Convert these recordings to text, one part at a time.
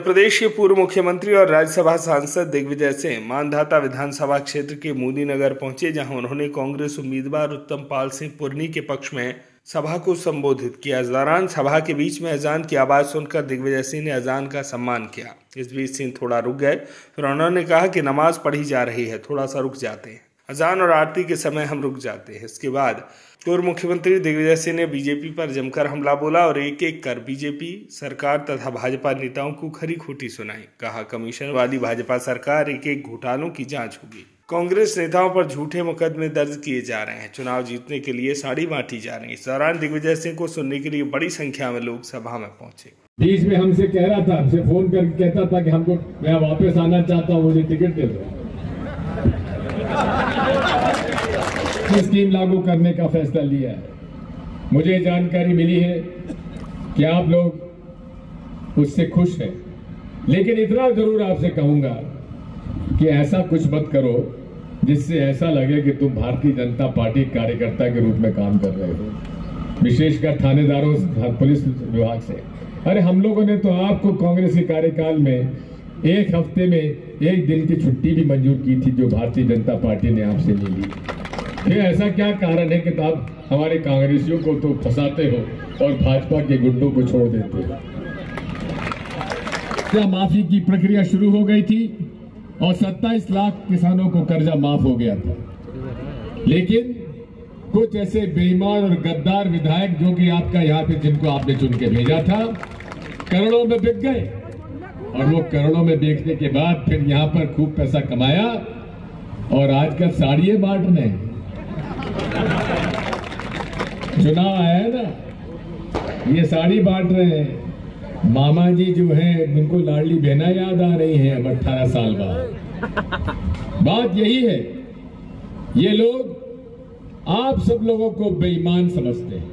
प्रदेश के पूर्व मुख्यमंत्री और राज्यसभा सांसद दिग्विजय सिंह मानधाता विधानसभा क्षेत्र के मोदी नगर पहुंचे, जहां उन्होंने कांग्रेस उम्मीदवार उत्तम पाल सिंह पुर्नी के पक्ष में सभा को संबोधित किया। इस दौरान सभा के बीच में अजान की आवाज सुनकर दिग्विजय सिंह ने अजान का सम्मान किया। इस बीच सिंह थोड़ा रुक गए, फिर उन्होंने कहा कि नमाज पढ़ी जा रही है, थोड़ा सा रुक जाते हैं। अजान और आरती के समय हम रुक जाते हैं। इसके बाद पूर्व मुख्यमंत्री दिग्विजय सिंह ने बीजेपी पर जमकर हमला बोला और एक एक कर बीजेपी सरकार तथा भाजपा नेताओं को खरी खोटी सुनाई। कहा, कमीशन वाली भाजपा सरकार एक एक घोटालों की जांच होगी। कांग्रेस नेताओं पर झूठे मुकदमे दर्ज किए जा रहे हैं। चुनाव जीतने के लिए साड़ी बांटी जा रही है। इस दौरान दिग्विजय सिंह को सुनने के लिए बड़ी संख्या में लोग सभा में पहुंचे। बीच में हमसे कह रहा था, हमसे फोन करके कहता था कि हमको मैं वापस आना चाहता हूँ, मुझे टिकट दे दो। स्कीम लागू करने का फैसला लिया है। मुझे जानकारी मिली है कि आप लोग उससे खुश हैं, लेकिन इतना जरूर आपसे कहूंगा कि ऐसा कुछ मत करो जिससे ऐसा लगे कि तुम भारतीय जनता पार्टी कार्यकर्ता के रूप में काम कर रहे हो, विशेषकर थानेदारों, पुलिस विभाग से। अरे हम लोगों ने तो आपको कांग्रेस के कार्यकाल में एक हफ्ते में एक दिन की छुट्टी भी मंजूर की थी, जो भारतीय जनता पार्टी ने आपसे नहीं ली। फिर ऐसा क्या कारण है कि आप हमारे कांग्रेसियों को तो फंसाते हो और भाजपा के गुंडों को छोड़ देते हो? क्या माफी की प्रक्रिया शुरू हो गई थी और 27 लाख किसानों को कर्जा माफ हो गया था, लेकिन कुछ ऐसे बेईमान और गद्दार विधायक जो कि आपका यहाँ पे, जिनको आपने चुन के भेजा था, करोड़ों में बिक गए और वो करोड़ों में बेचने के बाद फिर यहाँ पर खूब पैसा कमाया और आजकल साड़ियां बांट रहे हैं। चुनाव आया ना, ये साड़ी बांट रहे हैं। मामा जी जो हैं उनको लाडली बहना याद आ रही है अब 18 साल बाद। बात यही है, ये लोग आप सब लोगों को बेईमान समझते हैं,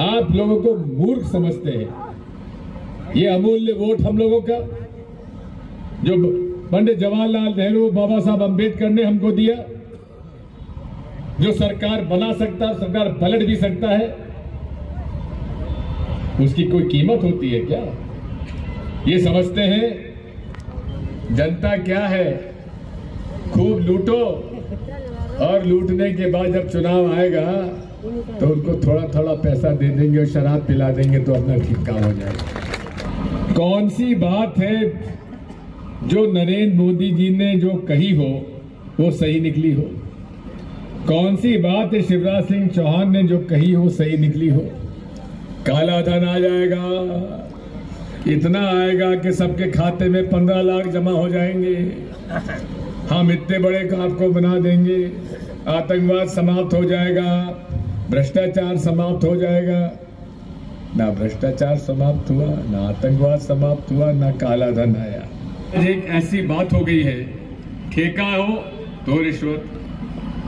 आप लोगों को मूर्ख समझते हैं। ये अमूल्य वोट हम लोगों का, जो पंडित जवाहरलाल नेहरू, बाबा साहब अंबेडकर ने हमको दिया, जो सरकार बना सकता है, सरकार पलट भी सकता है, उसकी कोई कीमत होती है क्या? ये समझते हैं जनता क्या है, खूब लूटो और लूटने के बाद जब चुनाव आएगा तो उनको थोड़ा थोड़ा पैसा दे देंगे और शराब पिला देंगे तो अपना ठीक काम हो जाएगा। कौन सी बात है जो नरेंद्र मोदी जी ने जो कही हो वो सही निकली हो? कौन सी बात है शिवराज सिंह चौहान ने जो कही हो सही निकली हो? काला धन आ जाएगा, इतना आएगा कि सबके खाते में 15 लाख जमा हो जाएंगे, हम इतने बड़े आपको बना देंगे, आतंकवाद समाप्त हो जाएगा, भ्रष्टाचार समाप्त हो जाएगा। ना भ्रष्टाचार समाप्त हुआ, ना आतंकवाद समाप्त हुआ, ना काला धन आया। एक ऐसी बात हो गई है, ठेका हो तो रिश्वत,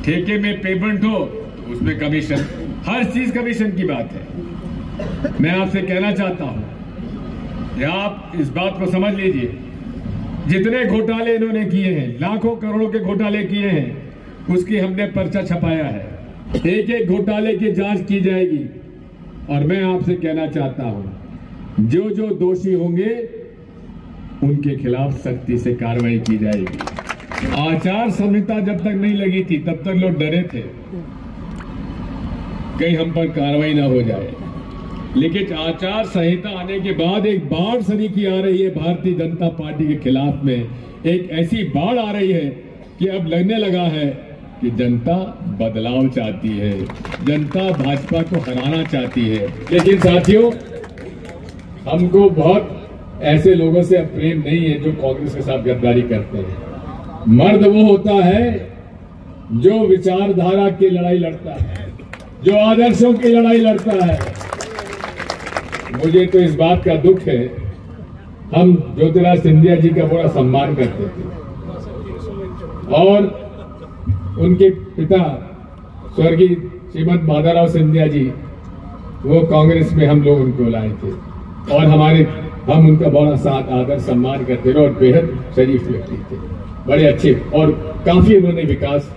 ठेके में पेमेंट हो तो उसमें कमीशन, हर चीज कमीशन की बात है। मैं आपसे कहना चाहता हूं कि आप इस बात को समझ लीजिए, जितने घोटाले इन्होंने किए हैं, लाखों करोड़ों के घोटाले किए हैं, उसकी हमने पर्चा छपाया है। एक एक घोटाले की जांच की जाएगी और मैं आपसे कहना चाहता हूं, जो जो दोषी होंगे उनके खिलाफ सख्ती से कार्रवाई की जाएगी। आचार संहिता जब तक नहीं लगी थी तब तक लोग डरे थे कहीं हम पर कार्रवाई ना हो जाए, लेकिन आचार संहिता आने के बाद एक बाढ़ सरीखी आ रही है भारतीय जनता पार्टी के खिलाफ में। एक ऐसी बाढ़ आ रही है कि अब लगने लगा है कि जनता बदलाव चाहती है, जनता भाजपा को हराना चाहती है। लेकिन साथियों, हमको बहुत ऐसे लोगों से अब प्रेम नहीं है जो कांग्रेस के साथ गद्दारी करते हैं। मर्द वो होता है जो विचारधारा की लड़ाई लड़ता है, जो आदर्शों की लड़ाई लड़ता है। मुझे तो इस बात का दुख है, हम ज्योतिराज सिंधिया जी का बड़ा सम्मान करते थे और उनके पिता स्वर्गीय श्रीमद माधवराव सिंधिया जी, वो कांग्रेस में हम लोग उनको लाए थे और हम उनका बड़ा साथ आदर सम्मान करते थे और बेहद शरीफ व्यक्ति थे, बड़े अच्छे, और काफी उन्होंने विकास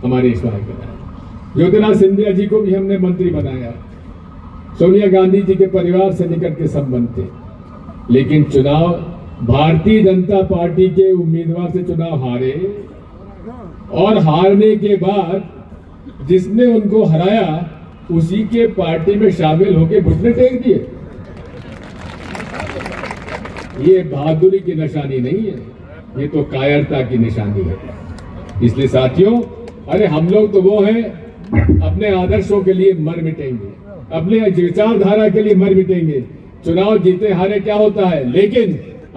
हमारे इस बार कराया। ज्योतिराज सिंधिया जी को भी हमने मंत्री बनाया, सोनिया गांधी जी के परिवार से निकट के संबंध थे, लेकिन चुनाव भारतीय जनता पार्टी के उम्मीदवार से चुनाव हारे और हारने के बाद जिसने उनको हराया उसी के पार्टी में शामिल होकर घुटने टेक दिए। ये बहादुरी की निशानी नहीं है, ये तो कायरता की निशानी है। इसलिए साथियों, अरे हम लोग तो वो हैं अपने आदर्शों के लिए मर मिटेंगे, अपने विचारधारा के लिए मर मिटेंगे। चुनाव जीते हारे क्या होता है, लेकिन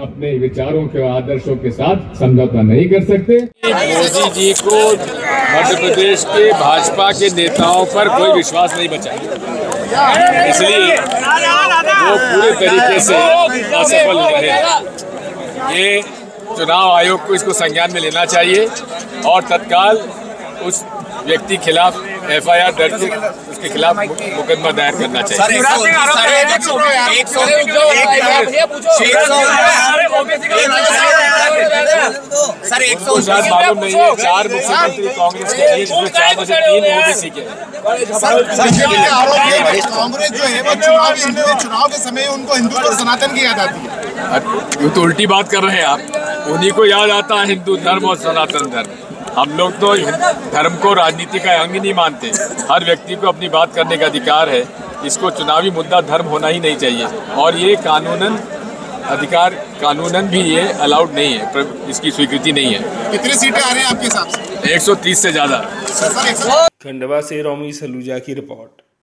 अपने विचारों के आदर्शों के साथ समझौता नहीं कर सकते। मोदी जी को मध्य प्रदेश के भाजपा के नेताओं पर कोई विश्वास नहीं बचा, इसलिए वो पूरे तरीके से असफल रहे। ये चुनाव आयोग को इसको संज्ञान में लेना चाहिए और तत्काल उस व्यक्ति खिलाफ FIR दर्ज उसके खिलाफ मुकदमा दायर करना चाहिए। उनको शायद मालूम नहीं है 4 मुख्यमंत्री कांग्रेस के हैं, जिसमें 4 में से 3 OBC के हैं। कांग्रेस जो है वो चुनाव के समय उनको हिंदू और सनातन की याद आती है। ये तो उल्टी बात कर रहे हैं आप। उन्हीं को याद आता है हिंदू धर्म और सनातन धर्म। हम लोग तो धर्म को राजनीति का अंग नहीं मानते। हर व्यक्ति को अपनी बात करने का अधिकार है। इसको चुनावी मुद्दा धर्म होना ही नहीं चाहिए और ये कानूनन अधिकार कानूनन भी ये अलाउड नहीं है, इसकी स्वीकृति नहीं है। कितनी सीटें आ रही हैं आपके हिसाब से? 130 से ज्यादा। खंडवा से रोमी सलूजा की रिपोर्ट।